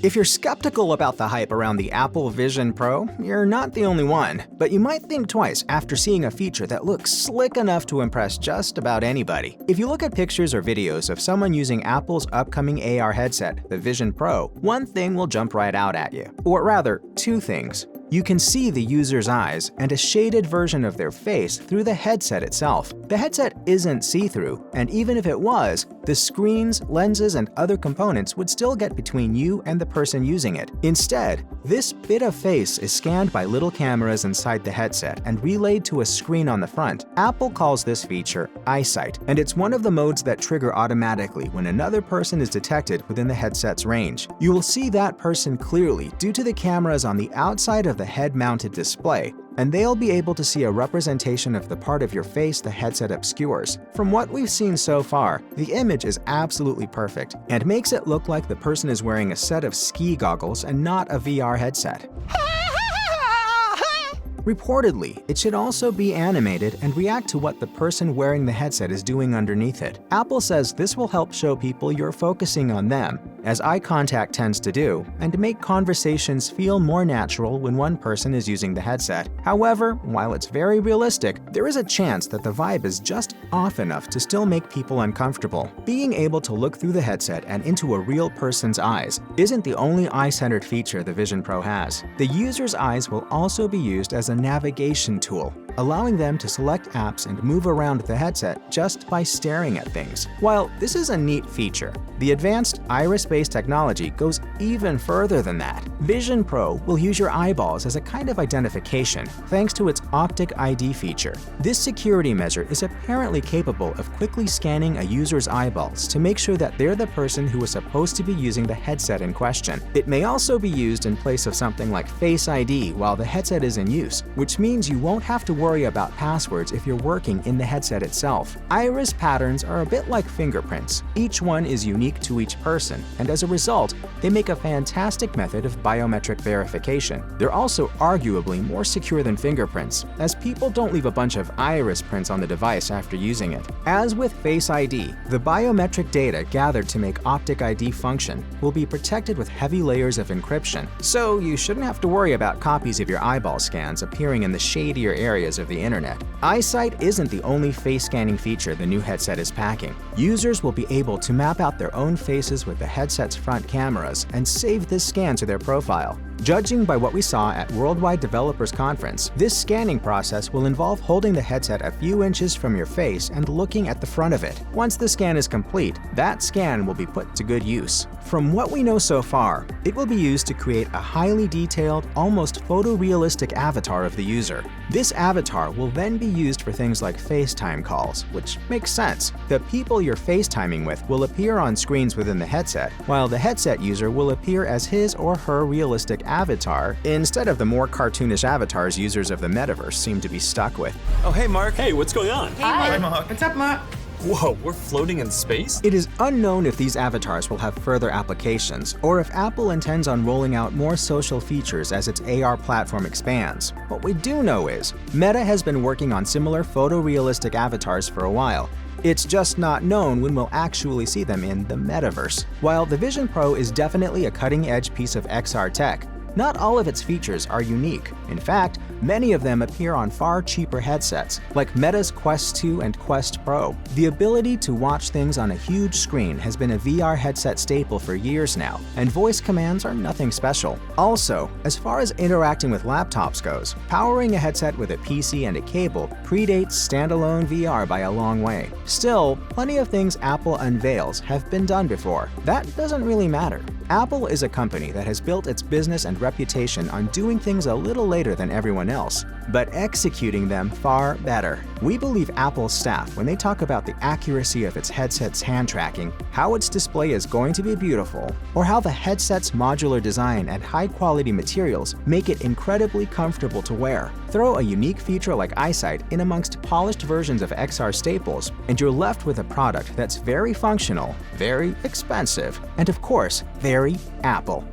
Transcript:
If you're skeptical about the hype around the Apple Vision Pro, you're not the only one. But you might think twice after seeing a feature that looks slick enough to impress just about anybody. If you look at pictures or videos of someone using Apple's upcoming AR headset, the Vision Pro, one thing will jump right out at you. Or rather, two things. You can see the user's eyes and a shaded version of their face through the headset itself. The headset isn't see-through, and even if it was, the screens, lenses, and other components would still get between you and the person using it. Instead, this bit of face is scanned by little cameras inside the headset and relayed to a screen on the front. Apple calls this feature EyeSight, and it's one of the modes that trigger automatically when another person is detected within the headset's range. You will see that person clearly due to the cameras on the outside of the head-mounted display, and they'll be able to see a representation of the part of your face the headset obscures. From what we've seen so far, the image is absolutely perfect and makes it look like the person is wearing a set of ski goggles and not a VR headset. Reportedly, it should also be animated and react to what the person wearing the headset is doing underneath it. Apple says this will help show people you're focusing on them, as eye contact tends to do, and make conversations feel more natural when one person is using the headset. However, while it's very realistic, there is a chance that the vibe is just off enough to still make people uncomfortable. Being able to look through the headset and into a real person's eyes isn't the only eye-centered feature the Vision Pro has. The user's eyes will also be used as a navigation tool, allowing them to select apps and move around the headset just by staring at things. While this is a neat feature, the advanced iris-based technology goes even further than that. Vision Pro will use your eyeballs as a kind of identification thanks to its optic ID feature. This security measure is apparently capable of quickly scanning a user's eyeballs to make sure that they're the person who is supposed to be using the headset in question. It may also be used in place of something like Face ID while the headset is in use, which means you won't have to worry about passwords if you're working in the headset itself. Iris patterns are a bit like fingerprints. Each one is unique to each person, and as a result, they make a fantastic method of biometric verification. They're also arguably more secure than fingerprints, as people don't leave a bunch of iris prints on the device after using it. As with Face ID, the biometric data gathered to make optic ID function will be protected with heavy layers of encryption, so you shouldn't have to worry about copies of your eyeball scans appearing in the shadier areas of the internet. EyeSight isn't the only face scanning feature the new headset is packing. Users will be able to map out their own faces with the headset's front cameras and save this scan to their profile. Judging by what we saw at Worldwide Developers Conference, this scanning process will involve holding the headset a few inches from your face and looking at the front of it. Once the scan is complete, that scan will be put to good use. From what we know so far, it will be used to create a highly detailed, almost photorealistic avatar of the user. This avatar will then be used for things like FaceTime calls, which makes sense. The people you're FaceTiming with will appear on screens within the headset, while the headset user will appear as his or her realistic avatar instead of the more cartoonish avatars users of the metaverse seem to be stuck with. Oh, hey, Mark. Hey, what's going on? Hi, Mark. What's up, Mark? Whoa, we're floating in space? It is unknown if these avatars will have further applications, or if Apple intends on rolling out more social features as its AR platform expands. What we do know is, Meta has been working on similar photorealistic avatars for a while. It's just not known when we'll actually see them in the metaverse. While the Vision Pro is definitely a cutting-edge piece of XR tech, not all of its features are unique. In fact, many of them appear on far cheaper headsets, like Meta's Quest 2 and Quest Pro. The ability to watch things on a huge screen has been a VR headset staple for years now, and voice commands are nothing special. Also, as far as interacting with laptops goes, powering a headset with a PC and a cable predates standalone VR by a long way. Still, plenty of things Apple unveils have been done before. That doesn't really matter. Apple is a company that has built its business and reputation on doing things a little later than everyone else, but executing them far better. We believe Apple's staff when they talk about the accuracy of its headset's hand tracking, how its display is going to be beautiful, or how the headset's modular design and high-quality materials make it incredibly comfortable to wear. Throw a unique feature like EyeSight in amongst polished versions of XR staples, and you're left with a product that's very functional, very expensive, and of course, very Apple.